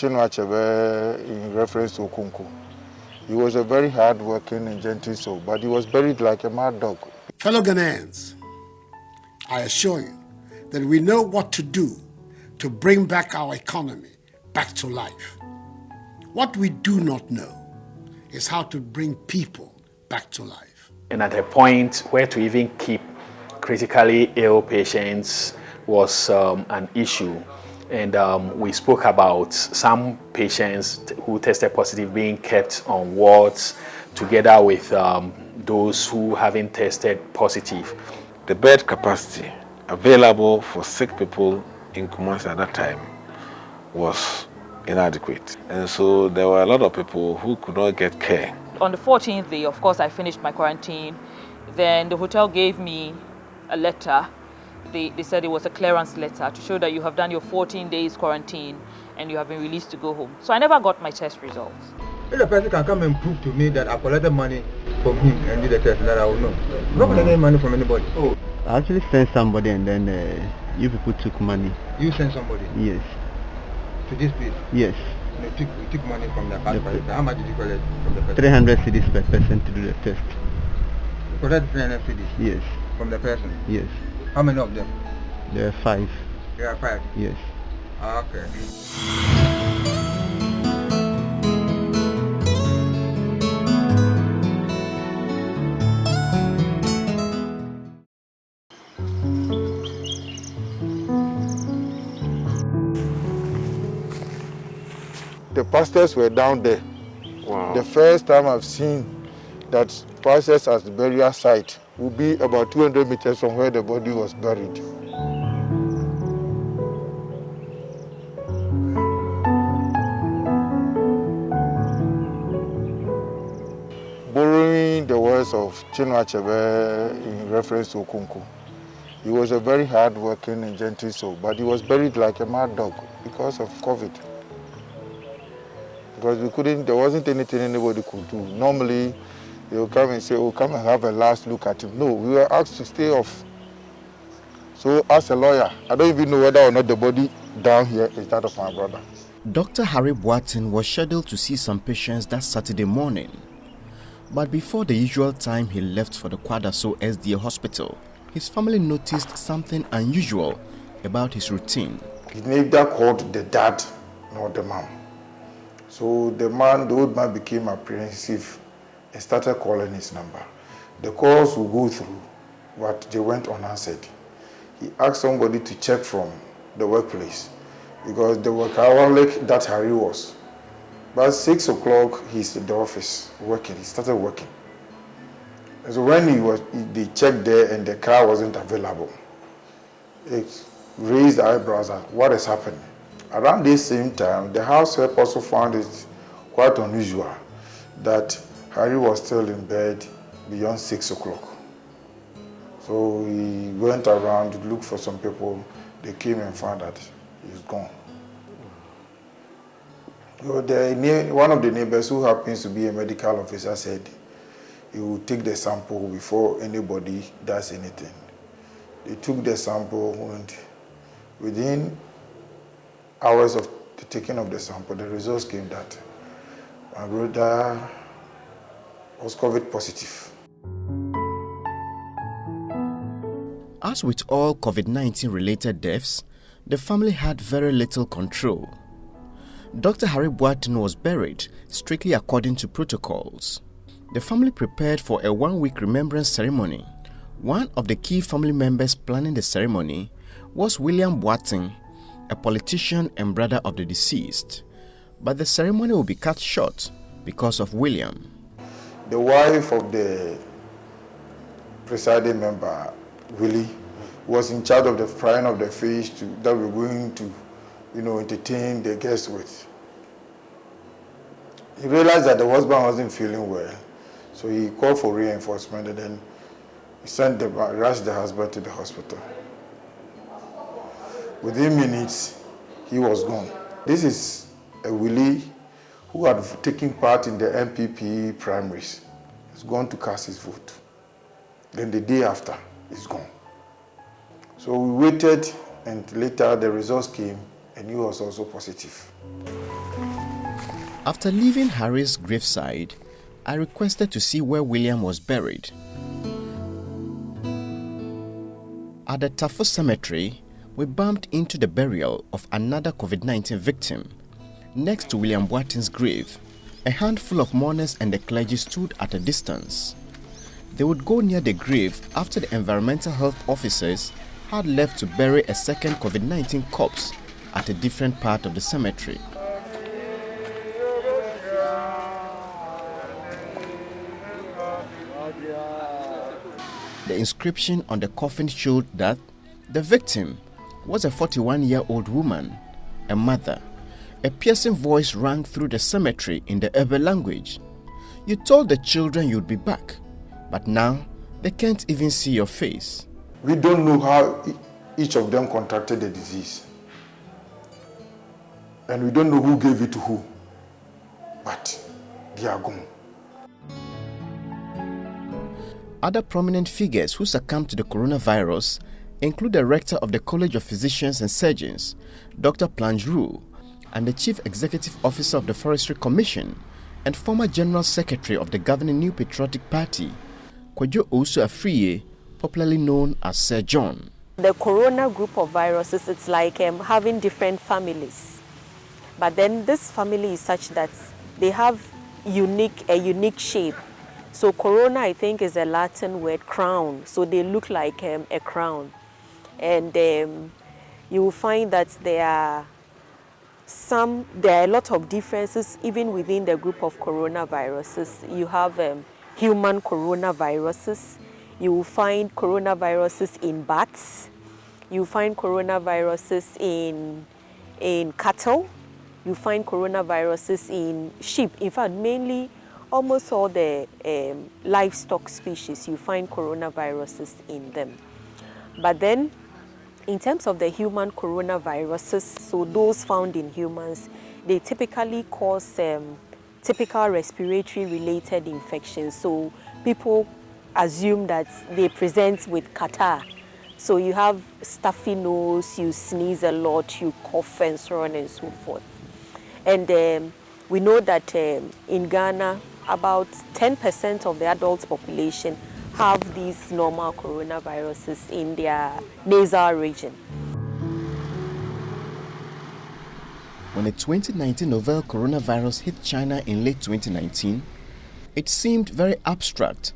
Chinua in reference to Okunku. He was a very hard-working and gentle soul, but he was buried like a mad dog. Fellow Ghanaians, I assure you that we know what to do to bring back our economy back to life. What we do not know is how to bring people back to life. And at a point where to even keep critically ill patients was an issue. And we spoke about some patients who tested positive being kept on wards together with those who haven't tested positive. The bed capacity available for sick people in Kumasi at that time was inadequate. And so there were a lot of people who could not get care. On the 14th day, of course, I finished my quarantine. Then the hotel gave me a letter. They said it was a clearance letter to show that you have done your 14 days quarantine and you have been released to go home. So I never got my test results. If the person can come and prove to me that I collected money from him and did the test, that I will know. I'm not collecting any money from anybody. Oh. I actually sent somebody and then you people took money. You sent somebody? Yes. To this place? Yes. You took money from the person. How much did you collect from the person? 300 cedis per person to do the test. You collected 300 cedis? Yes. From the person? Yes. How many of them? There are 5. There are 5? Yes. Okay. The pastors were down there. Wow. The first time I've seen that pastors at the burial site would be about 200 meters from where the body was buried. Borrowing the words of Chinua in reference to Okunku, he was a very hard-working and gentle soul, but he was buried like a mad dog because of COVID. Because there wasn't anything anybody could do. Normally, they would come and say, oh, come and have a last look at him. No, we were asked to stay off. So as a lawyer, I don't even know whether or not the body down here is that of my brother. Dr. Harry Boateng was scheduled to see some patients that Saturday morning. But before the usual time he left for the Kwadaso SDA hospital, his family noticed something unusual about his routine. He neither called the dad nor the mom. So the old man became apprehensive and started calling his number. The calls would go through, but they went unanswered. He asked somebody to check from the workplace because the workaholic that Harry was. By 6 o'clock, he's in the office working. He started working. And so when they checked there and the car wasn't available, they raised eyebrows at what is happening. Around this same time, the house help also found it quite unusual that Harry was still in bed beyond 6 o'clock. So he went around to look for some people. They came and found that he's gone. So one of the neighbors who happens to be a medical officer said he will take the sample before anybody does anything. They took the sample and within hours of the taking of the sample, the results came that my brother was COVID positive. As with all COVID-19 related deaths, the family had very little control. Dr. Harry Boateng was buried strictly according to protocols. The family prepared for a 1-week remembrance ceremony. One of the key family members planning the ceremony was William Boateng, a politician and brother of the deceased. But the ceremony will be cut short because of William. The wife of the presiding member, Willie, was in charge of the frying of the fish that we're going to entertain the guests with. He realized that the husband wasn't feeling well, so he called for reinforcement and then he rushed the husband to the hospital. Within minutes, he was gone. This is a Willie who had taken part in the MPP primaries. He's gone to cast his vote. Then the day after, he's gone. So we waited, and later the results came, and he was also positive. After leaving Harry's graveside, I requested to see where William was buried. At the Tafo Cemetery, we bumped into the burial of another COVID-19 victim. Next to William Boaten's grave, a handful of mourners and the clergy stood at a distance. They would go near the grave after the environmental health officers had left to bury a second COVID-19 corpse at a different part of the cemetery. The inscription on the coffin showed that the victim was a 41-year-old woman, a mother. A piercing voice rang through the cemetery in the Ebe language. You told the children you'd be back, but now they can't even see your face. We don't know how each of them contracted the disease. And we don't know who gave it to who. But they are gone. Other prominent figures who succumbed to the coronavirus include the rector of the College of Physicians and Surgeons, Dr. Plangeru, and the Chief Executive Officer of the Forestry Commission and former General Secretary of the governing New Patriotic Party, Kwadwo Owusu-Afriyie, popularly known as Sir John. The corona group of viruses, it's like having different families. But then this family is such that they have a unique shape. So corona, I think, is a Latin word, crown. So they look like a crown. And you will find that there are a lot of differences even within the group of coronaviruses. You have human coronaviruses. You will find coronaviruses in bats. You find coronaviruses in cattle. You find coronaviruses in sheep. In fact, mainly almost all the livestock species, you find coronaviruses in them. But then, in terms of the human coronaviruses, so those found in humans, they typically cause typical respiratory related infections. So people assume that they present with catarrh. So you have stuffy nose, you sneeze a lot, you cough, and so on and so forth. And we know that in Ghana, about 10% of the adult population have these normal coronaviruses in their nasal region. When the 2019 novel coronavirus hit China in late 2019, it seemed very abstract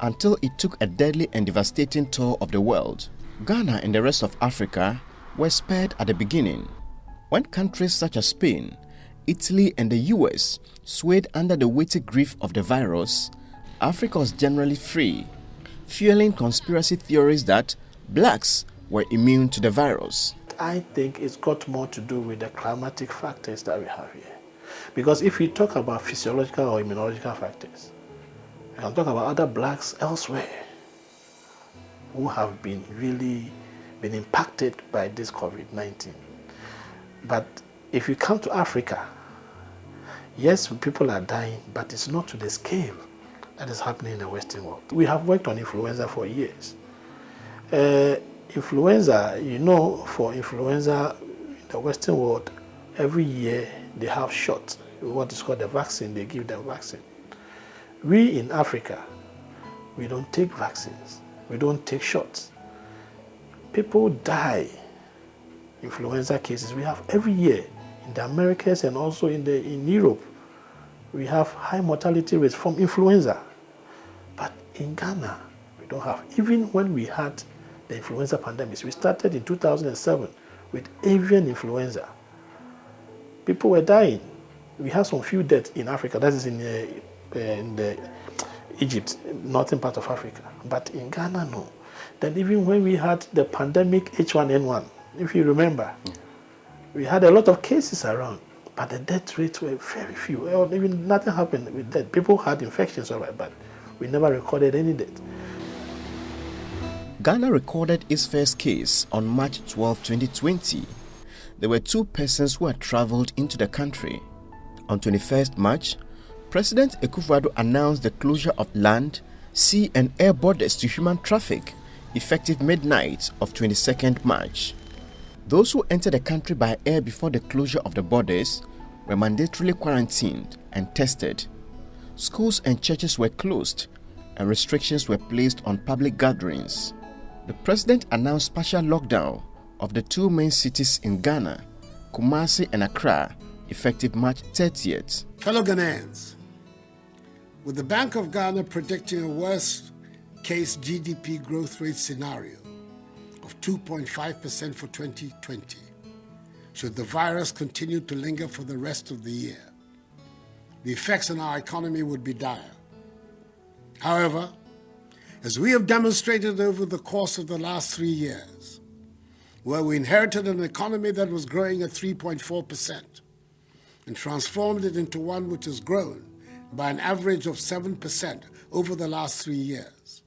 until it took a deadly and devastating tour of the world. Ghana and the rest of Africa were spared at the beginning. When countries such as Spain, Italy and the US swayed under the weighty grief of the virus, Africa was generally free, fueling conspiracy theories that blacks were immune to the virus. I think it's got more to do with the climatic factors that we have here. Because if we talk about physiological or immunological factors, we can talk about other blacks elsewhere who have been impacted by this COVID-19. But if you come to Africa, yes, people are dying, but it's not to the scale that is happening in the Western world. We have worked on influenza for years. Influenza, for influenza in the Western world, every year they have shots, what is called the vaccine, they give them vaccine. We in Africa, we don't take vaccines, we don't take shots. People die, influenza cases, we have every year. In the Americas and also in Europe, we have high mortality rates from influenza. But in Ghana, we don't have. Even when we had the influenza pandemics, we started in 2007 with avian influenza. People were dying. We had some few deaths in Africa, that is in the Egypt, northern part of Africa. But in Ghana, no. Then even when we had the pandemic H1N1, if you remember, we had a lot of cases around, but the death rates were very few. Even nothing happened with death. People had infections, all right, but we never recorded any death. Ghana recorded its first case on March 12, 2020. There were 2 persons who had traveled into the country. On 21st March, President Akufo-Addo announced the closure of land, sea and air borders to human traffic, effective midnight of 22nd March. Those who entered the country by air before the closure of the borders were mandatorily quarantined and tested. Schools and churches were closed and restrictions were placed on public gatherings. The president announced partial lockdown of the two main cities in Ghana, Kumasi and Accra, effective March 30th. Fellow Ghanaians, with the Bank of Ghana predicting a worst-case GDP growth rate scenario of 2.5% for 2020, should the virus continue to linger for the rest of the year, the effects on our economy would be dire. However, as we have demonstrated over the course of the last 3 years, where we inherited an economy that was growing at 3.4% and transformed it into one which has grown by an average of 7% over the last 3 years,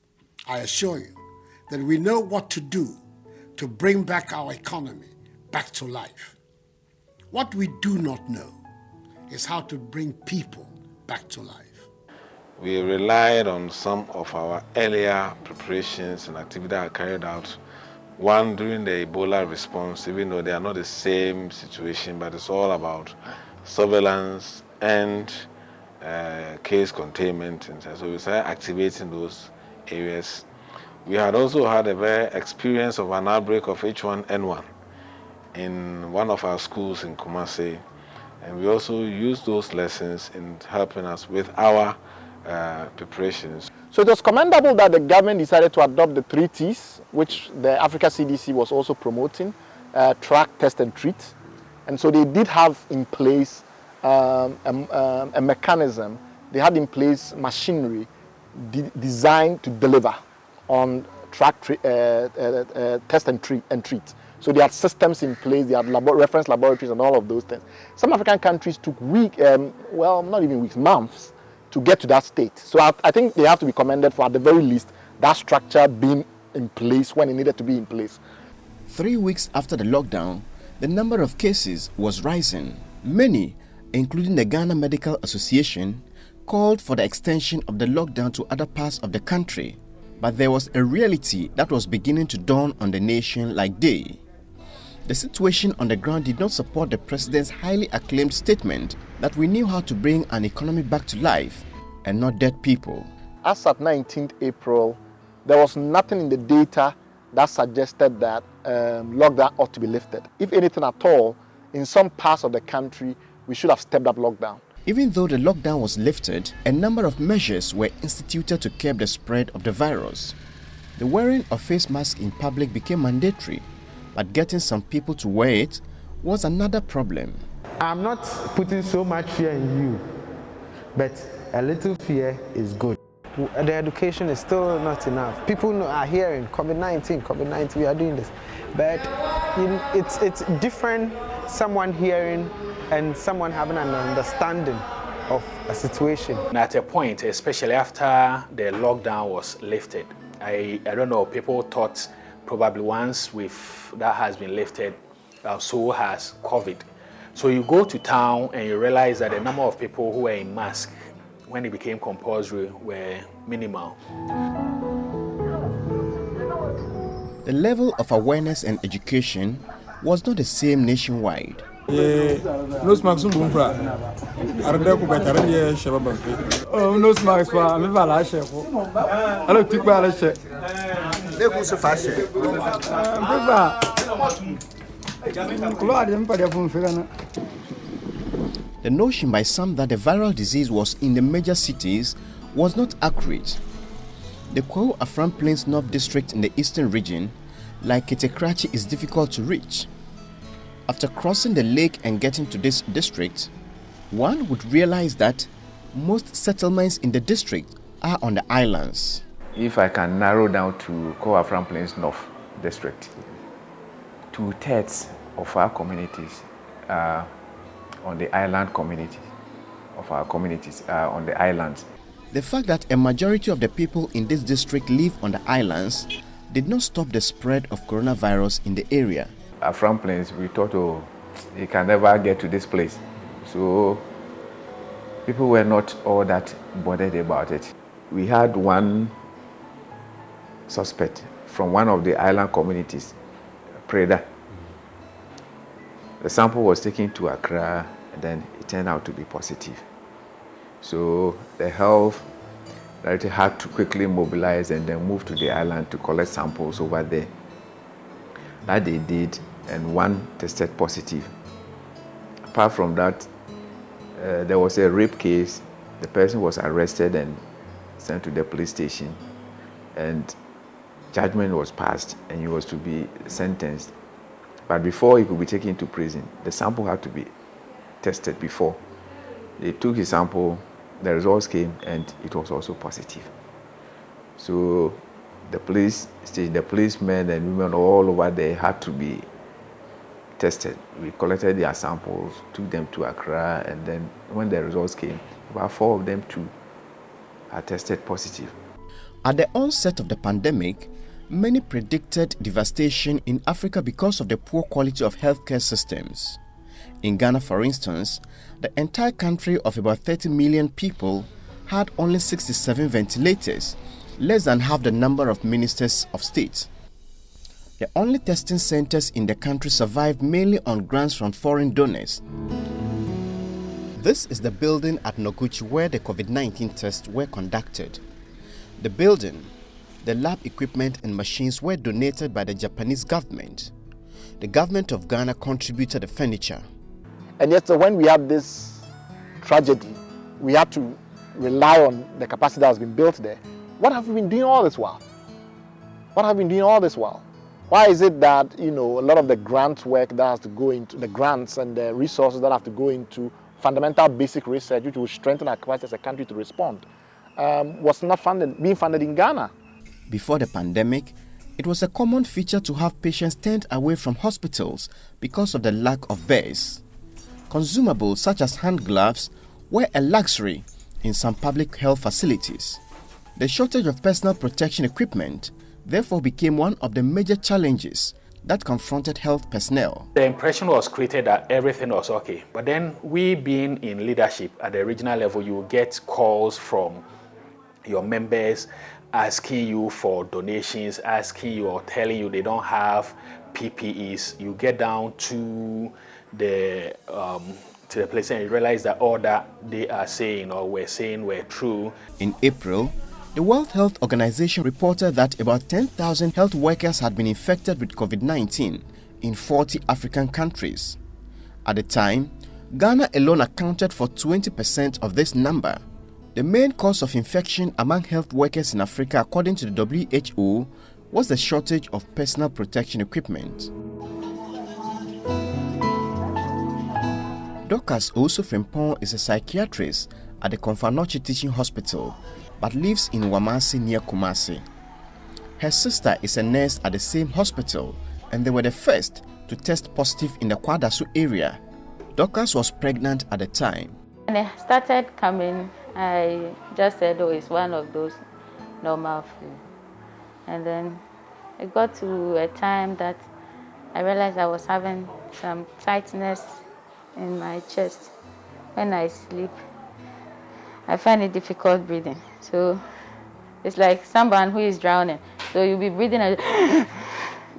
I assure you that we know what to do to bring back our economy back to life. What we do not know is how to bring people back to life. We relied on some of our earlier preparations and activities that are carried out. One, during the Ebola response, even though they are not the same situation, but it's all about surveillance and case containment. And so we started activating those areas. We had also had a very experience of an outbreak of H1N1 in one of our schools in Kumasi. And we also used those lessons in helping us with our preparations. So it was commendable that the government decided to adopt the 3 T's, which the Africa CDC was also promoting, track, test, and treat. And so they did have in place a mechanism. They had in place machinery designed to deliver on track, test, and treat. So they had systems in place, they had reference laboratories and all of those things. Some African countries took not even weeks, months to get to that state. So I think they have to be commended for, at the very least, that structure being in place when it needed to be in place. 3 weeks after the lockdown, the number of cases was rising. Many, including the Ghana Medical Association, called for the extension of the lockdown to other parts of the country. But there was a reality that was beginning to dawn on the nation like day. The situation on the ground did not support the president's highly acclaimed statement that we knew how to bring an economy back to life and not dead people. As at 19th April, there was nothing in the data that suggested that lockdown ought to be lifted. If anything at all, in some parts of the country, we should have stepped up lockdown. Even though the lockdown was lifted, a number of measures were instituted to curb the spread of the virus. The wearing of face masks in public became mandatory, but getting some people to wear it was another problem. I'm not putting so much fear in you, but a little fear is good. The education is still not enough. People are hearing COVID-19, we are doing this. But it's different, someone hearing and someone having an understanding of a situation. At a point, especially after the lockdown was lifted, I don't know, people thought probably once that has been lifted, so has COVID. So you go to town and you realize that the number of people who were in masks when it became compulsory were minimal. The level of awareness and education was not the same nationwide. No smacks on Bumbra. Are there who better than the Shabba? Oh, no smacks for a Mivalashe. I don't think Balashe. They go so fast. The notion by some that the viral disease was in the major cities was not accurate. The Kwahu Afram Plains North District in the eastern region, like Ketekrachi, is difficult to reach. After crossing the lake and getting to this district, one would realize that most settlements in the district are on the islands. If I can narrow down to Kwahu Afram Plains North District, 2/3 of our communities are on the island community, of our communities are on the islands. The fact that a majority of the people in this district live on the islands did not stop the spread of coronavirus in the area. Afram Plains, we thought, oh, you can never get to this place. So people were not all that bothered about it. We had one suspect from one of the island communities, Preda. The sample was taken to Accra and then it turned out to be positive. So the health director had to quickly mobilize and then move to the island to collect samples over there. That they did, and one tested positive. Apart from that, there was a rape case. The person was arrested and sent to the police station, and judgment was passed, and he was to be sentenced. But before he could be taken to prison, the sample had to be tested before. They took his sample, the results came, and it was also positive. So the police station, the policemen and women all over there had to be tested. We collected their samples, took them to Accra, and then when the results came, about 4 of them too are tested positive. At the onset of the pandemic, many predicted devastation in Africa because of the poor quality of healthcare systems. In Ghana, for instance, the entire country of about 30 million people had only 67 ventilators, less than half the number of ministers of state. The only testing centers in the country survived mainly on grants from foreign donors. This is the building at Noguchi where the COVID-19 tests were conducted. The building, the lab equipment and machines were donated by the Japanese government. The government of Ghana contributed the furniture. And yet, so when we had this tragedy, we had to rely on the capacity that has been built there. What have we been doing all this while? What have we been doing all this while? Why is it that, a lot of the grant work that has to go into the grants and the resources that have to go into fundamental basic research, which will strengthen our capacity as a country to respond, was not being funded in Ghana? Before the pandemic, it was a common feature to have patients turned away from hospitals because of the lack of beds. Consumables such as hand gloves were a luxury in some public health facilities. The shortage of personal protection equipment therefore became one of the major challenges that confronted health personnel. The impression was created that everything was okay. But then we being in leadership at the regional level, you will get calls from your members asking you for donations, asking you or telling you they don't have PPEs. You get down to the place and you realize that all that they are saying or were saying were true. In April, the World Health Organization reported that about 10,000 health workers had been infected with COVID-19 in 40 African countries. At the time, Ghana alone accounted for 20% of this number. The main cause of infection among health workers in Africa, according to the WHO, was the shortage of personal protection equipment. Dorcas Osu Frimpong is a psychiatrist at the Komfanoche Teaching Hospital, but lives in Wamasi near Kumasi. Her sister is a nurse at the same hospital, and they were the first to test positive in the Kwadasu area. Dorcas was pregnant at the time. When I started coming, I just said, oh, it's one of those normal flu. And then it got to a time that I realized I was having some tightness in my chest. When I sleep, I find it difficult breathing. So it's like someone who is drowning. So you'll be breathing and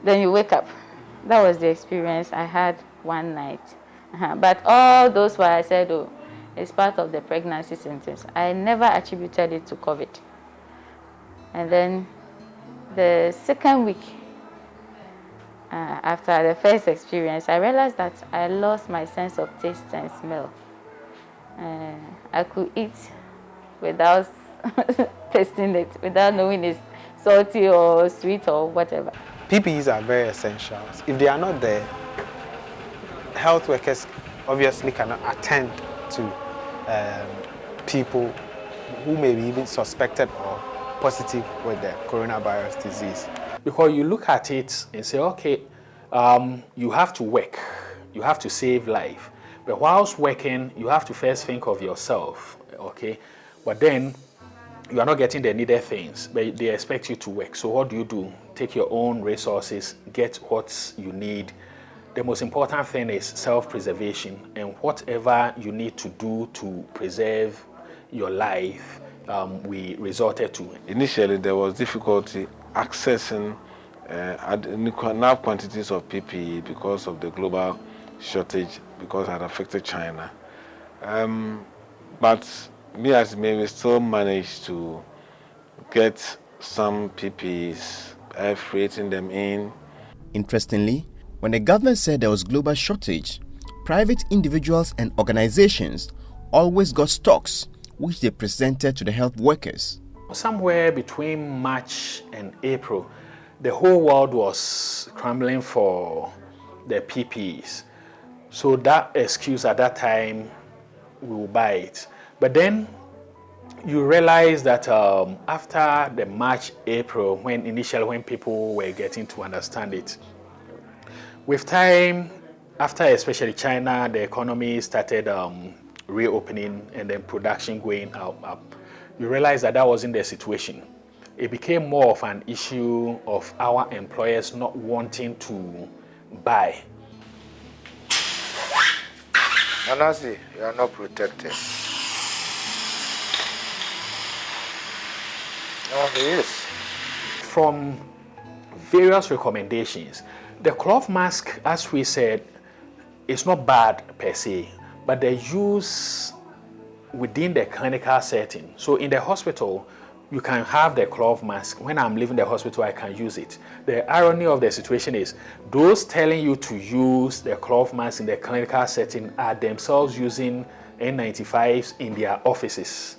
then you wake up. That was the experience I had one night. But all those were, I said, oh, it's part of the pregnancy symptoms. I never attributed it to COVID. And then the second week, after the first experience, I realized that I lost my sense of taste and smell. I could eat without tasting it, without knowing it's salty or sweet or whatever. PPEs are very essential. If they are not there, health workers obviously cannot attend to people who may be even suspected or positive with the coronavirus disease. Because you look at it and say, okay, you have to work, you have to save life. But whilst working, you have to first think of yourself, okay? But then you are not getting the needed things, but they expect you to work. So what do? Take your own resources, get what you need. The most important thing is self-preservation, and whatever you need to do to preserve your life, we resorted to. Initially, there was difficulty accessing enough quantities of PPE because of the global shortage, because it had affected China. But me as me, we still managed to get some PPEs, freighting them in. Interestingly, when the government said there was global shortage, private individuals and organizations always got stocks which they presented to the health workers. Somewhere between March and April, the whole world was scrambling for the PPEs. So that excuse at that time, we will buy it. But then you realize that after the March, April, when people were getting to understand it, with time, after especially China, the economy started reopening and then production going up, you realize that that wasn't the situation. It became more of an issue of our employers not wanting to buy. Nanasi, you are not protected. No, he is. From various recommendations, the cloth mask, as we said, is not bad per se, but the use within the clinical setting. So in the hospital, you can have the cloth mask. When I'm leaving the hospital, I can use it. The irony of the situation is those telling you to use the cloth mask in the clinical setting are themselves using N95s in their offices.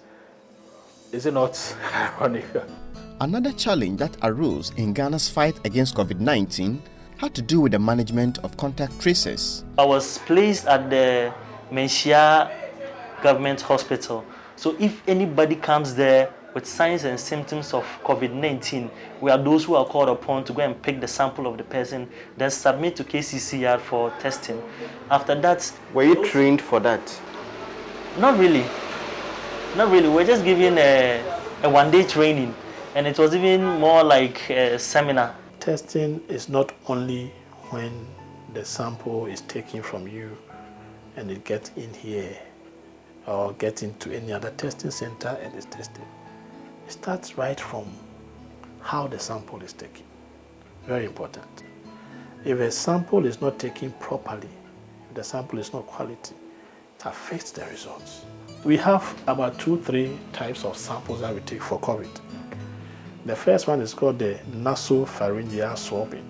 Is it not ironic? Another challenge that arose in Ghana's fight against COVID-19 had to do with the management of contact tracers. I was placed at the Menchia Government Hospital. So if anybody comes there with signs and symptoms of COVID-19, we are those who are called upon to go and pick the sample of the person, then submit to KCCR for testing. After that... Were you trained for that? Not really. Not really. We're just given a one-day training, and it was even more like a seminar. Testing is not only when the sample is taken from you and it gets in here or gets into any other testing center and is tested. It starts right from how the sample is taken. Very important. If a sample is not taken properly, if the sample is not quality, it affects the results. We have about 2-3 types of samples that we take for COVID. The first one is called the nasopharyngeal swabbing.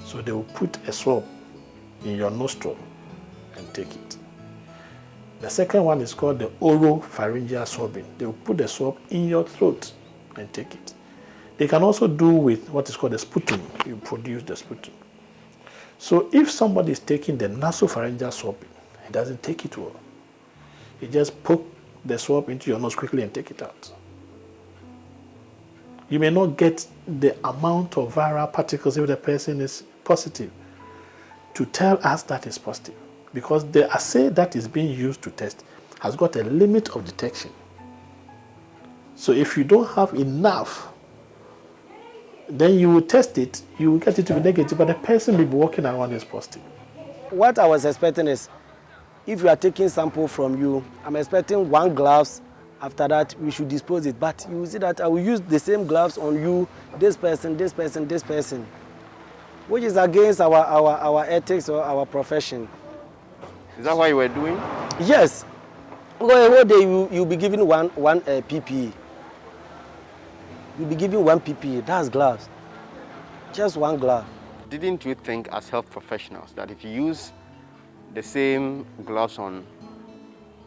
So they will put a swab in your nostril and take it. The second one is called the oropharyngeal swabbing. They will put the swab in your throat and take it. They can also do with what is called the sputum. You produce the sputum. So if somebody is taking the nasopharyngeal swabbing, he doesn't take it well. He just poke the swab into your nose quickly and take it out. You may not get the amount of viral particles if the person is positive to tell us that is positive, because the assay that is being used to test has got a limit of detection. So if you don't have enough, then you will test it, you will get it to be negative, but the person will be walking around as positive. What I was expecting is, if you are taking sample from you, I'm expecting 1 gloves. After that, we should dispose it. But you see that I will use the same gloves on you, this person, this person, this person, which is against our ethics or our profession. Is that what you were doing? Yes. Because the whole day you'll be given one PPE. You'll be given 1 PPE. That's gloves. Just 1 glove. Didn't you think as health professionals that if you use the same gloves on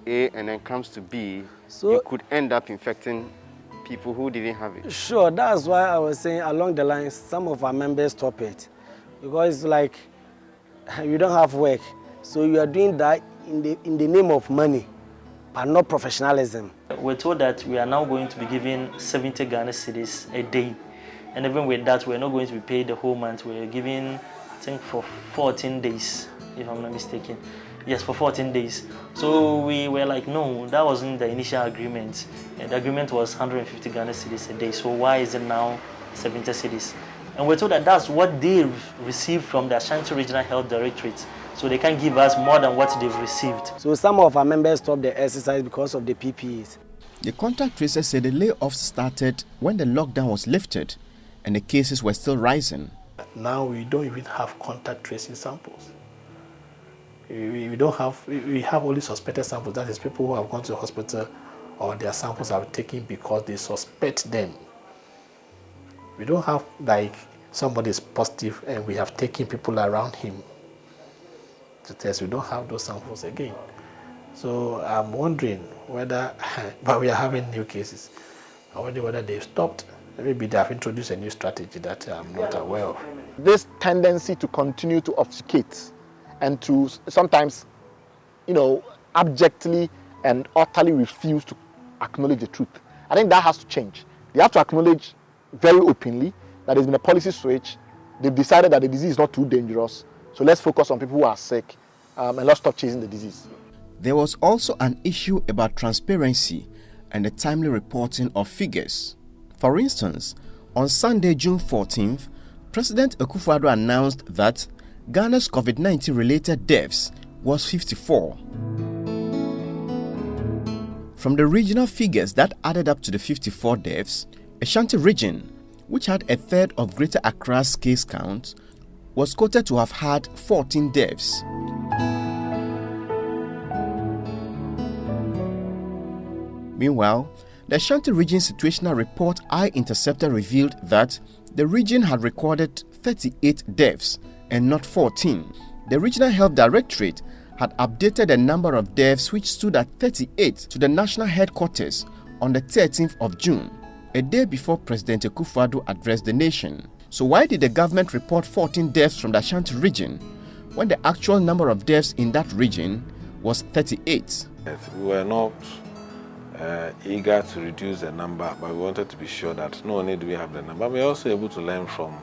A and then comes to B, so you could end up infecting people who didn't have it? Sure, that's why I was saying along the lines, some of our members stop it. Because it's like, you don't have work. So you are doing that in the name of money, but not professionalism. We're told that we are now going to be given 70 Ghana cedis a day. And even with that, we're not going to be paid the whole month. We're given, I think, for 14 days, if I'm not mistaken. Yes, for 14 days. So we were like, no, that wasn't the initial agreement. The agreement was 150 Ghana cedis a day. So why is it now 70 cedis? And we're told that that's what they received from the Ashanti Regional Health Directorate. So they can't give us more than what they've received. So some of our members stopped the exercise because of the PPEs. The contact tracers said the layoffs started when the lockdown was lifted and the cases were still rising. Now we don't even have contact tracing samples. We don't have, we have only suspected samples. That is people who have gone to the hospital or their samples have been taken because they suspect them. We don't have like somebody is positive and we have taken people around him to test. We don't have those samples again. So I'm wondering whether, but we are having new cases. I wonder whether they've stopped. Maybe they have introduced a new strategy that I'm not aware of. This tendency to continue to obfuscate and to sometimes, abjectly and utterly refuse to acknowledge the truth. I think that has to change. They have to acknowledge very openly that there's been a policy switch. They've decided that the disease is not too dangerous. So let's focus on people who are sick and let's stop chasing the disease. There was also an issue about transparency and the timely reporting of figures. For instance, on Sunday, June 14th, President Akufo-Addo announced that Ghana's COVID-19 related deaths was 54. From the regional figures that added up to the 54 deaths, Ashanti region, which had a third of Greater Accra's case count, was quoted to have had 14 deaths. Meanwhile, the Ashanti region situational report I intercepted revealed that the region had recorded 38 deaths and not 14. The Regional Health Directorate had updated the number of deaths, which stood at 38, to the national headquarters on the 13th of June, a day before President Akufo-Addo addressed the nation. So why did the government report 14 deaths from the Ashanti region when the actual number of deaths in that region was 38? We were not eager to reduce the number, but we wanted to be sure that not only do we have the number, we're also able to learn from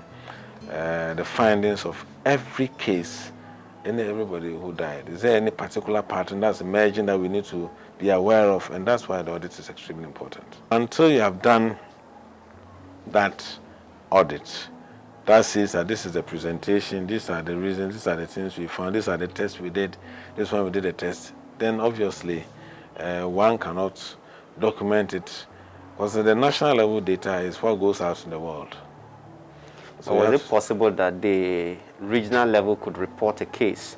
the findings of every case and everybody who died. Is there any particular pattern that's emerging that we need to be aware of? And that's why the audit is extremely important. Until you have done that audit, that says that this is the presentation, these are the reasons, these are the things we found, these are the tests we did, this one we did a test, then obviously one cannot document it, because the national level data is what goes out in the world. So was it possible that the regional level could report a case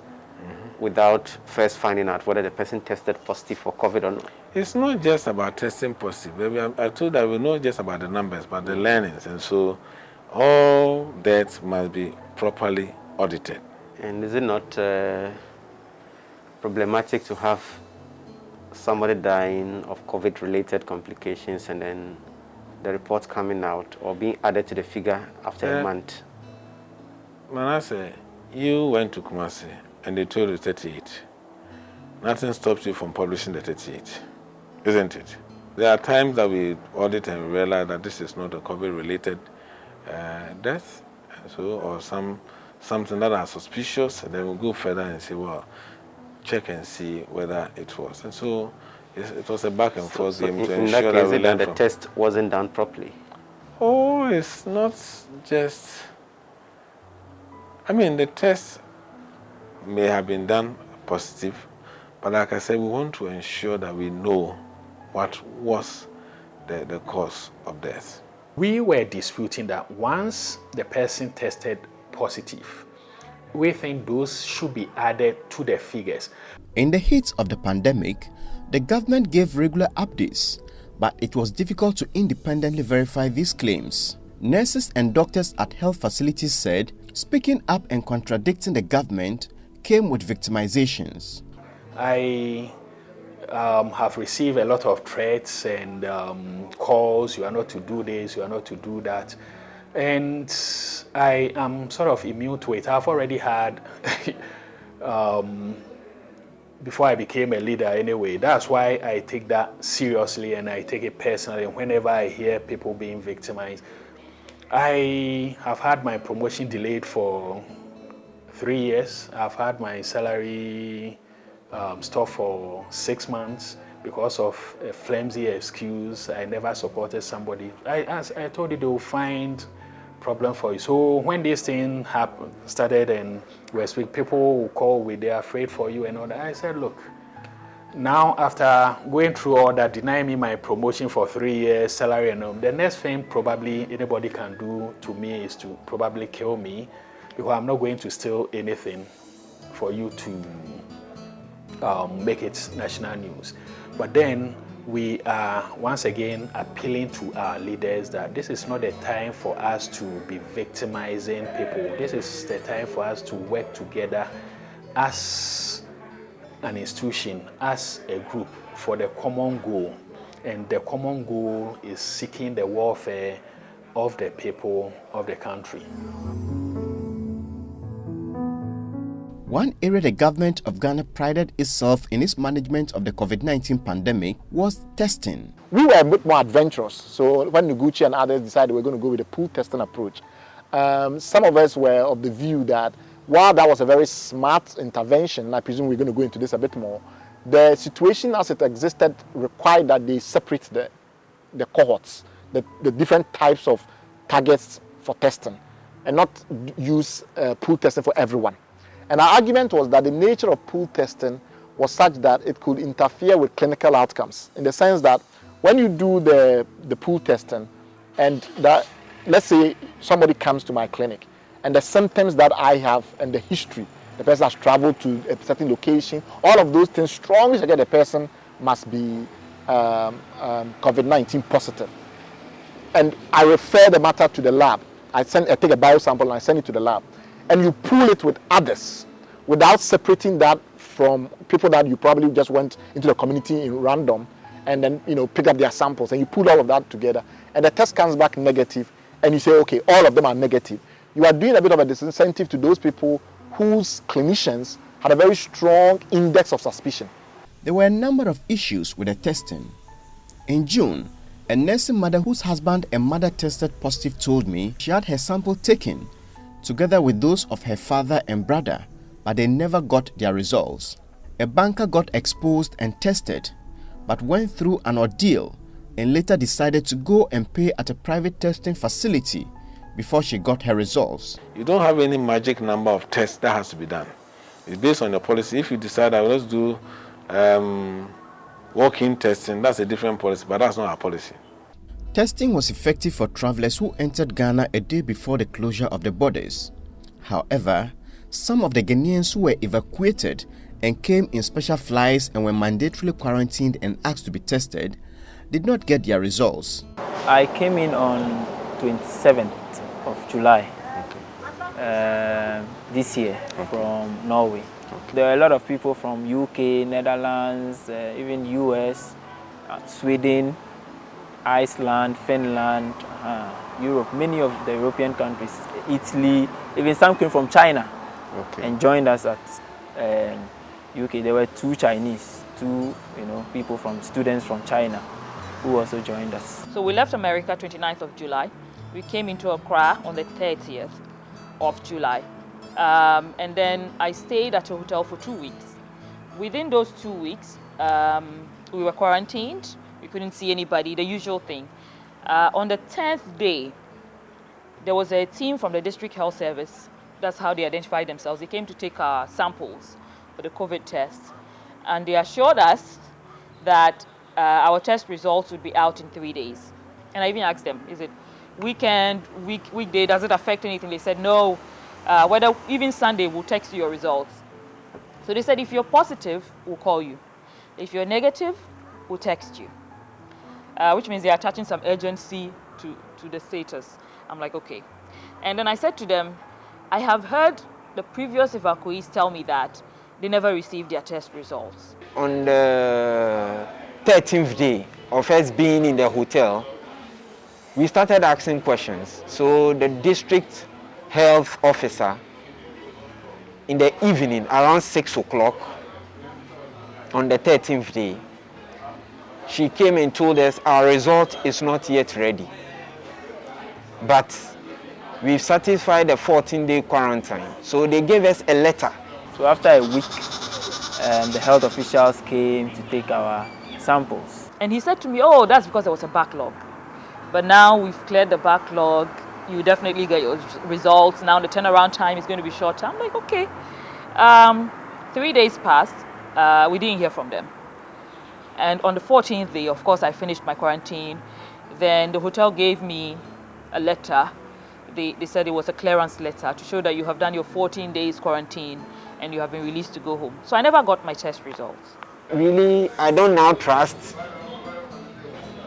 without first finding out whether the person tested positive for COVID or not? It's not just about testing positive. I told that we know just about the numbers, but the learnings. And so all deaths must be properly audited. And is it not problematic to have somebody dying of COVID-related complications and then the reports coming out or being added to the figure after a month? Manasseh, you went to Kumasi and they told you 38. Nothing stops you from publishing the 38, isn't it? There are times that we audit and we realize that this is not a COVID-related death, or something that are suspicious, and then we'll go further and say, well, check and see whether it was. And so it was a back and forth game to ensure that we learn from. The test wasn't done properly? Oh, it's not just... the test may have been done positive, but like I said, we want to ensure that we know what was the cause of death. We were disputing that once the person tested positive, we think those should be added to the figures. In the heat of the pandemic, the government gave regular updates, but it was difficult to independently verify these claims. Nurses and doctors at health facilities said speaking up and contradicting the government came with victimizations. I have received a lot of threats and calls, you are not to do this, you are not to do that. And I am sort of immune to it. I've already had, before I became a leader anyway, that's why I take that seriously and I take it personally. Whenever I hear people being victimized, I have had my promotion delayed for 3 years. I've had my salary stopped for 6 months because of a flimsy excuse. I never supported somebody. As I told you, they will find problem for you. So when this thing started and we speak, people will call with they're afraid for you and all that. I said, look, now after going through all that, denying me my promotion for 3 years, salary and all, the next thing probably anybody can do to me is to probably kill me, because I'm not going to steal anything for you to make it national news. But then we are once again appealing to our leaders that this is not the time for us to be victimizing people. This is the time for us to work together as an institution, as a group, for the common goal. And the common goal is seeking the welfare of the people of the country. One area the government of Ghana prided itself in its management of the COVID-19 pandemic was testing. We were a bit more adventurous. So when Noguchi and others decided we're going to go with a pool testing approach, some of us were of the view that while that was a very smart intervention, and I presume we're going to go into this a bit more, the situation as it existed required that they separate the cohorts, the different types of targets for testing, and not use pool testing for everyone. And our argument was that the nature of pool testing was such that it could interfere with clinical outcomes, in the sense that when you do the pool testing, and that, let's say somebody comes to my clinic, and the symptoms that I have and the history, the person has traveled to a certain location, all of those things strongly suggest the person must be COVID-19 positive. And I refer the matter to the lab. I take a biosample and I send it to the lab. And you pool it with others without separating that from people that you probably just went into the community in random and then pick up their samples, and you pool all of that together, and the test comes back negative, and you say, okay, all of them are negative. You are doing a bit of a disincentive to those people whose clinicians had a very strong index of suspicion. There were a number of issues with the testing. In June, a nursing mother whose husband and mother tested positive told me she had her sample taken, together with those of her father and brother, but they never got their results. A banker got exposed and tested, but went through an ordeal and later decided to go and pay at a private testing facility before she got her results. You don't have any magic number of tests that has to be done. It's based on your policy. If you decide that let's do walk-in testing, that's a different policy, but that's not our policy. Testing was effective for travelers who entered Ghana a day before the closure of the borders. However, some of the Ghanaians who were evacuated and came in special flights and were mandatorily quarantined and asked to be tested did not get their results. I came in on 27th of July this year from Norway. There are a lot of people from UK, Netherlands, even US, Sweden, Iceland, Finland, Europe, many of the European countries, Italy, even some came from China and joined us at UK. There were two Chinese, people students from China who also joined us. So we left America 29th of July. We came into Accra on the 30th of July. And then I stayed at a hotel for 2 weeks. Within those 2 weeks, we were quarantined. We couldn't see anybody, the usual thing. On the 10th day, there was a team from the district health service. That's how they identified themselves. They came to take our samples for the COVID test. And they assured us that our test results would be out in 3 days. And I even asked them, is it weekend, weekday, does it affect anything? They said, no, whether even Sunday, we'll text you your results. So they said, if you're positive, we'll call you. If you're negative, we'll text you. Which means they are attaching some urgency to the status. I'm like, okay. And then I said to them, I have heard the previous evacuees tell me that they never received their test results. On the 13th day of us being in the hotel, we started asking questions. So the district health officer, in the evening, around 6 o'clock, on the 13th day, she came and told us our result is not yet ready. But we've satisfied the 14-day quarantine. So they gave us a letter. So after a week, the health officials came to take our samples. And he said to me, oh, that's because there was a backlog. But now we've cleared the backlog. You definitely get your results. Now the turnaround time is going to be shorter. I'm like, okay. 3 days passed. We didn't hear from them. And on the 14th day, of course, I finished my quarantine. Then the hotel gave me a letter. They said it was a clearance letter to show that you have done your 14 days quarantine and you have been released to go home. So I never got my test results. Really, I don't now trust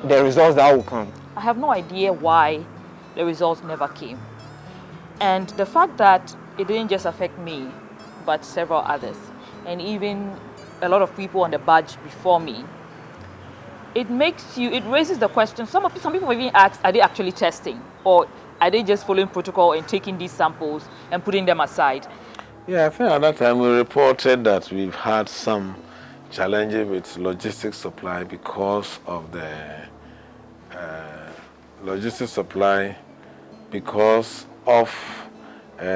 the results that will come. I have no idea why the results never came. And the fact that it didn't just affect me, but several others, and even a lot of people on the badge before me, it raises the question, some people even ask, are they actually testing? Or are they just following protocol and taking these samples and putting them aside? Yeah, I think at that time we reported that we've had some challenges with logistics supply because of the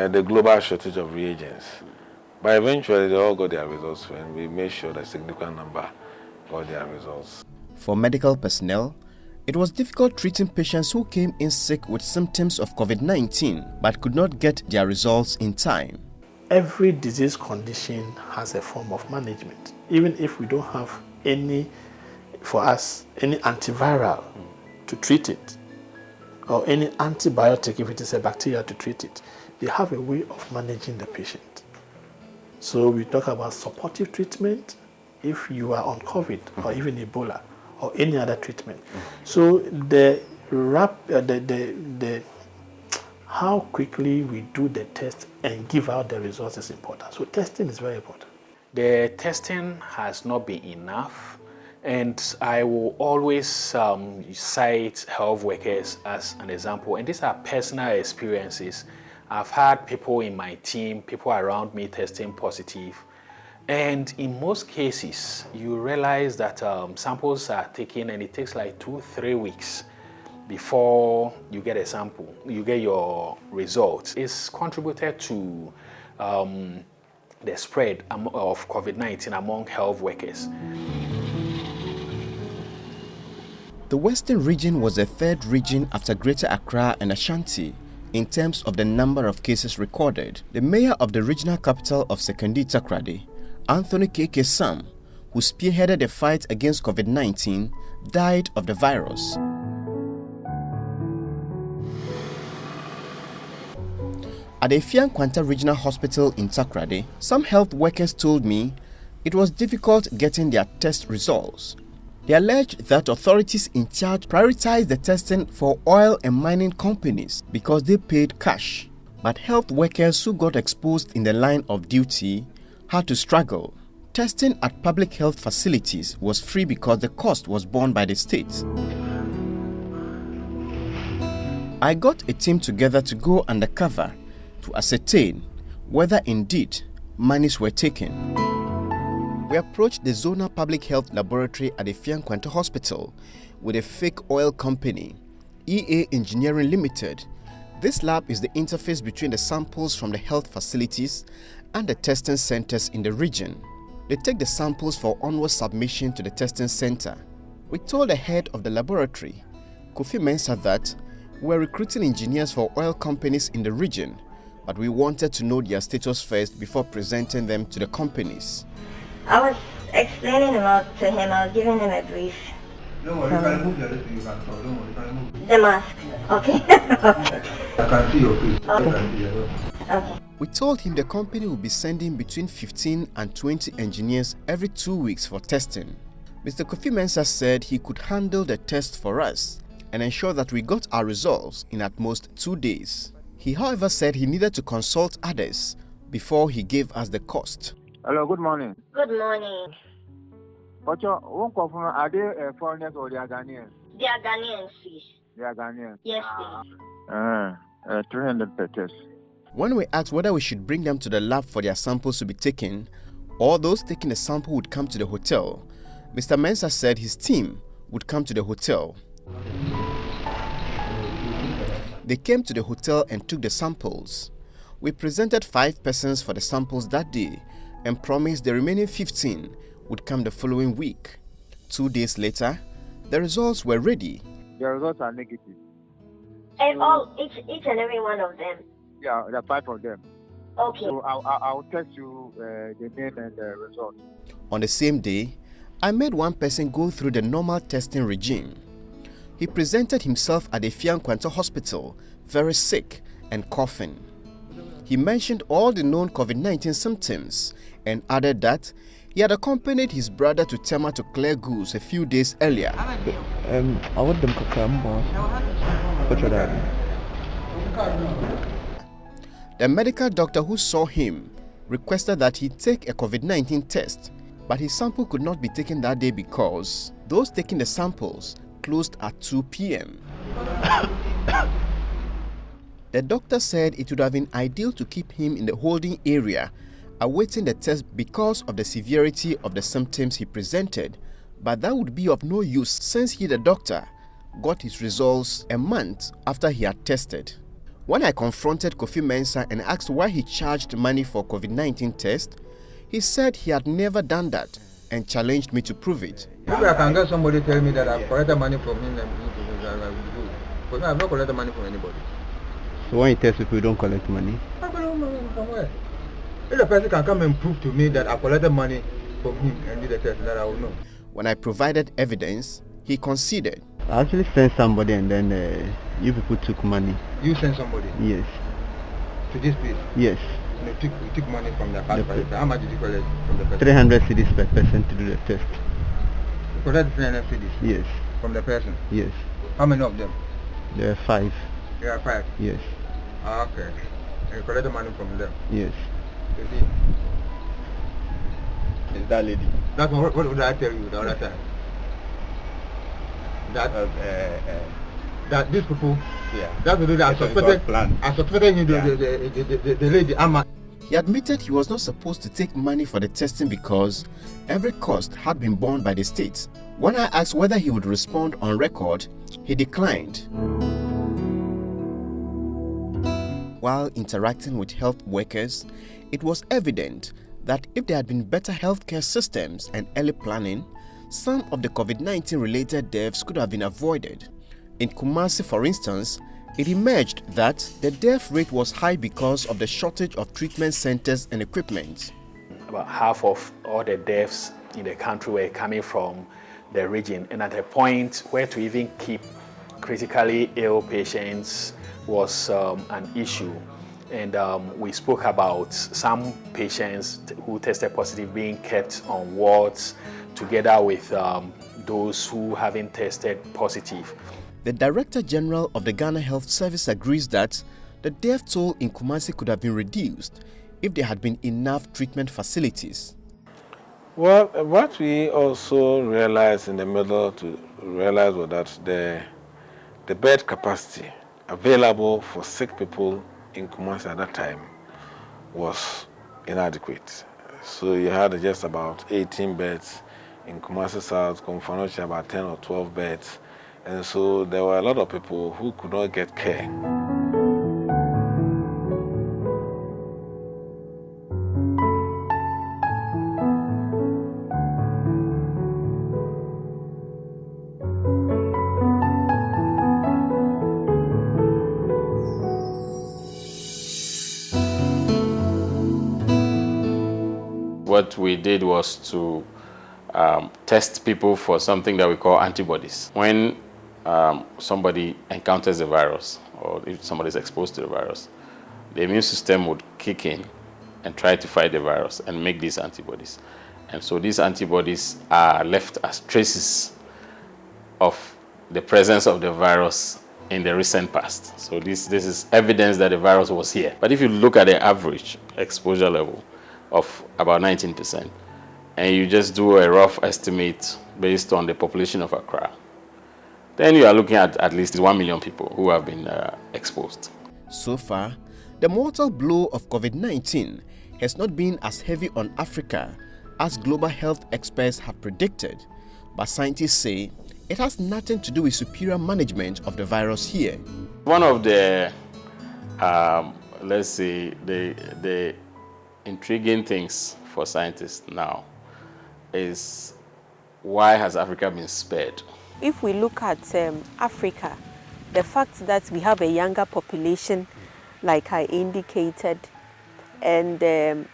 the global shortage of reagents. But eventually they all got their results when we made sure that a significant number got their results. For medical personnel, it was difficult treating patients who came in sick with symptoms of COVID-19 but could not get their results in time. Every disease condition has a form of management. Even if we don't have any antiviral to treat it, or any antibiotic if it is a bacteria to treat it, they have a way of managing the patient. So we talk about supportive treatment if you are on COVID or even Ebola or any other treatment. So how quickly we do the test and give out the results is important. So testing is very important. The testing has not been enough, and I will always cite health workers as an example, and these are personal experiences. I've had people in my team, people around me testing positive, and in most cases you realize that samples are taken and it takes like 2-3 weeks before you get a sample, you get your results. It's contributed to the spread of COVID-19 among health workers. The Western region was the third region after Greater Accra and Ashanti in terms of the number of cases recorded. The mayor of the regional capital of Sekondi Takoradi, Anthony K.K. Sam, who spearheaded the fight against COVID-19, died of the virus. At the Fiankwanta Regional Hospital in Takoradi, some health workers told me it was difficult getting their test results. They alleged that authorities in charge prioritized the testing for oil and mining companies because they paid cash. But health workers who got exposed in the line of duty had to struggle. Testing at public health facilities was free because the cost was borne by the state. I got a team together to go undercover to ascertain whether indeed monies were taken. We approached the Zonal Public Health Laboratory at the Fiankwanta Hospital with a fake oil company, EA Engineering Limited. This lab is the interface between the samples from the health facilities and the testing centers in the region. They take the samples for onward submission to the testing center. We told the head of the laboratory, Kofi Mensah, that we were recruiting engineers for oil companies in the region, but we wanted to know their status first before presenting them to the companies. I was explaining to him, I was giving him a brief. Don't worry, if I remove the list, you can talk. Don't worry, if I remove the mask. Okay. I can see your face. Okay. We told him the company would be sending between 15 and 20 engineers every 2 weeks for testing. Mr. Kofi Mensah said he could handle the test for us and ensure that we got our results in at most 2 days. He, however, said he needed to consult others before he gave us the cost. Hello, good morning. Good morning. But are they foreigners or they are Ghanaians? They are Ghanaians, please. They are Ghanaians? Yes, please. 300 per test. When we asked whether we should bring them to the lab for their samples to be taken, or those taking the sample would come to the hotel, Mr. Mensah said his team would come to the hotel. They came to the hotel and took the samples. We presented 5 persons for the samples that day and promised the remaining 15 would come the following week. 2 days later, the results were ready. The results are negative. And each and every one of them? Yeah, there are 5 of them. Okay. So I'll text you the name and the result. On the same day, I made one person go through the normal testing regime. He presented himself at the Fiankwanta Hospital, very sick and coughing. He mentioned all the known COVID-19 symptoms and added that he had accompanied his brother to Tema to clear goods a few days earlier. I want them to come, boss. The medical doctor who saw him requested that he take a COVID-19 test, but his sample could not be taken that day because those taking the samples closed at 2 p.m. The doctor said it would have been ideal to keep him in the holding area awaiting the test because of the severity of the symptoms he presented, but that would be of no use since he, the doctor, got his results a month after he had tested. When I confronted Kofi Mensah and asked why he charged money for COVID-19 test, he said he had never done that and challenged me to prove it. Maybe I can get somebody tell me that I've collected money from him and I will do. But I've not collected money from anybody. So when you test people, you don't collect money? I collect money from where? If the person can come and prove to me that I collected money from him and did the test, that I will know. When I provided evidence, he conceded. I actually sent somebody and then you people took money. You sent somebody? Yes. To this place? Yes. You took money from the person. How much did you collect from the person? 300 cedis per person to do the test. You collected 300 cedis? Yes. From the person? Yes. How many of them? There are 5. There are 5? Yes. Ah, okay. And you collected money from them? Yes. Is that lady? That's what did I tell you the other time? That that these people, yeah, that's the I suspected you, the lady Amma. He admitted he was not supposed to take money for the testing because every cost had been borne by the state. When I asked whether he would respond on record, he declined. While interacting with health workers, it was evident that if there had been better healthcare systems and early planning, some of the COVID-19 related deaths could have been avoided. In Kumasi, for instance, it emerged that the death rate was high because of the shortage of treatment centers and equipment. About half of all the deaths in the country were coming from the region, and at a point where to even keep critically ill patients was an issue. And we spoke about some patients who tested positive being kept on wards together with those who haven't tested positive. The Director General of the Ghana Health Service agrees that the death toll in Kumasi could have been reduced if there had been enough treatment facilities. Well, what we also realized in the middle to realize was that the bed capacity available for sick people in Kumasi at that time was inadequate. So you had just about 18 beds in Kumasi South, Komfanochi about 10 or 12 beds. And so there were a lot of people who could not get care. What we did was to test people for something that we call antibodies. When somebody encounters the virus, or if somebody is exposed to the virus, the immune system would kick in and try to fight the virus and make these antibodies. And so these antibodies are left as traces of the presence of the virus in the recent past. So this is evidence that the virus was here. But if you look at the average exposure level of about 19%, and you just do a rough estimate based on the population of Accra, then you are looking at least 1 million people who have been exposed. So far, the mortal blow of COVID-19 has not been as heavy on Africa as global health experts have predicted, but scientists say it has nothing to do with superior management of the virus here. One of the, let's say, the intriguing things for scientists now is, why has Africa been spared? If we look at Africa, the fact that we have a younger population, like I indicated, and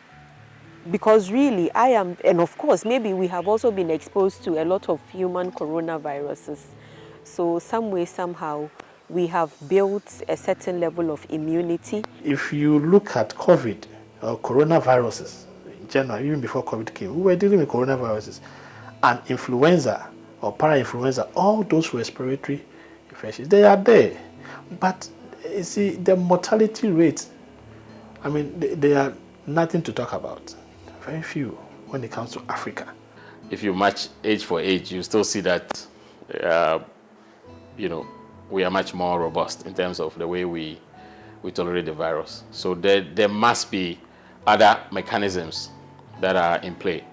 because really and of course maybe we have also been exposed to a lot of human coronaviruses. So some way, somehow, we have built a certain level of immunity. If you look at COVID or coronaviruses in general, even before COVID came, we were dealing with coronaviruses and influenza or para-influenza, all those respiratory infections, they are there. But you see, the mortality rates, I mean, they are nothing to talk about. Very few when it comes to Africa. If you match age for age, you still see that, we are much more robust in terms of the way we tolerate the virus. So there must be other mechanisms that are in play.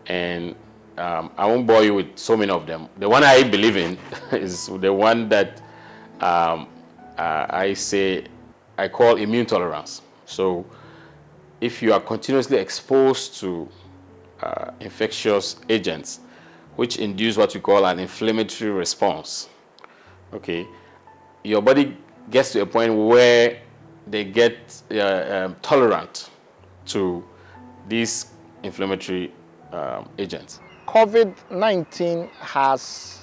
And I won't bore you with so many of them. The one I believe in is the one that I call immune tolerance. So if you are continuously exposed to infectious agents, which induce what we call an inflammatory response, okay, your body gets to a point where they get tolerant to these inflammatory agents. COVID-19 has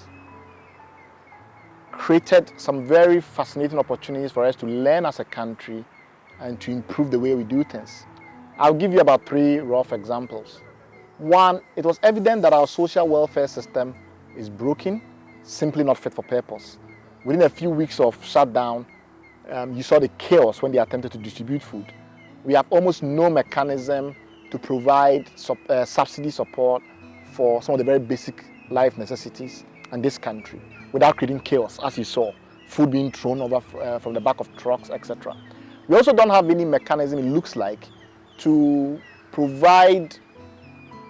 created some very fascinating opportunities for us to learn as a country and to improve the way we do things. I'll give you about 3 rough examples. One, it was evident that our social welfare system is broken, simply not fit for purpose. Within a few weeks of shutdown, you saw the chaos when they attempted to distribute food. We have almost no mechanism to provide subsidy support for some of the very basic life necessities in this country without creating chaos, as you saw, food being thrown over from the back of trucks, etc. We also don't have any mechanism, it looks like, to provide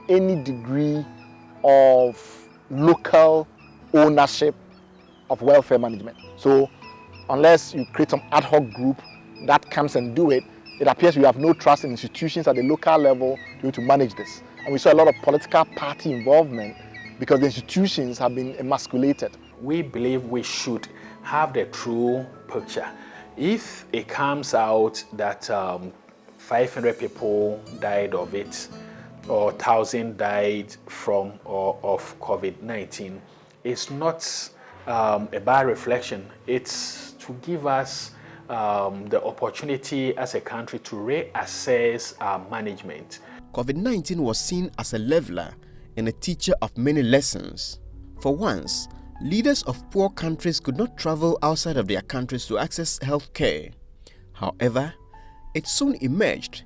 any degree of local ownership of welfare management. So unless you create some ad hoc group that comes and do it, it appears we have no trust in institutions at the local level to be able to manage this. And we saw a lot of political party involvement because the institutions have been emasculated. We believe we should have the true picture. If it comes out that 500 people died of it, or 1,000 died from or of COVID-19, it's not a bad reflection. It's to give us the opportunity as a country to reassess our management. COVID-19 was seen as a leveler and a teacher of many lessons. For once, leaders of poor countries could not travel outside of their countries to access health care. However, it soon emerged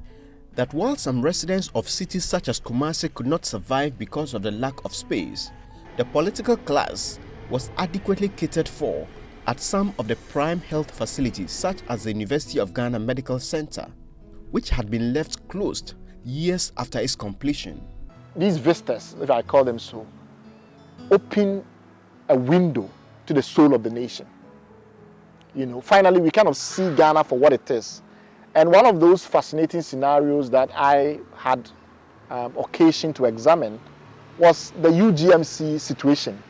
that while some residents of cities such as Kumasi could not survive because of the lack of space, the political class was adequately catered for at some of the prime health facilities such as the University of Ghana Medical Center, which had been left closed years after its completion. These vistas, if I call them so, open a window to the soul of the nation. Finally we kind of see Ghana for what it is. And one of those fascinating scenarios that I had occasion to examine was the UGMC situation,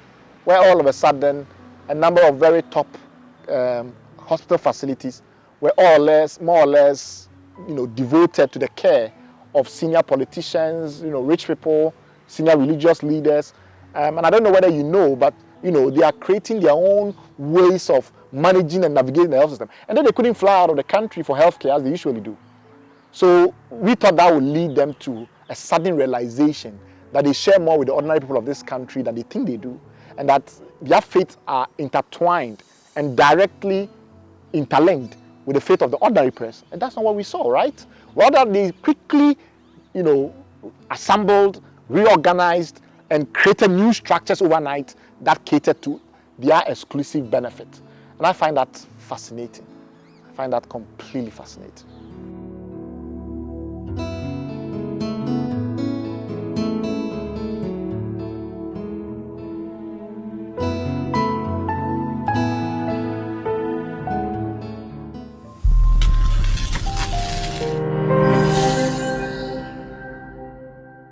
where all of a sudden a number of very top hospital facilities were more or less devoted to the care of senior politicians, rich people, senior religious leaders. And I don't know whether you know, but they are creating their own ways of managing and navigating the health system. And then they couldn't fly out of the country for healthcare as they usually do. So we thought that would lead them to a sudden realization that they share more with the ordinary people of this country than they think they do, and that their fates are intertwined and directly interlinked with the fate of the ordinary person. And that's not what we saw, right? Rather, they quickly, assembled, reorganized, and created new structures overnight that catered to their exclusive benefit. And I find that fascinating. I find that completely fascinating.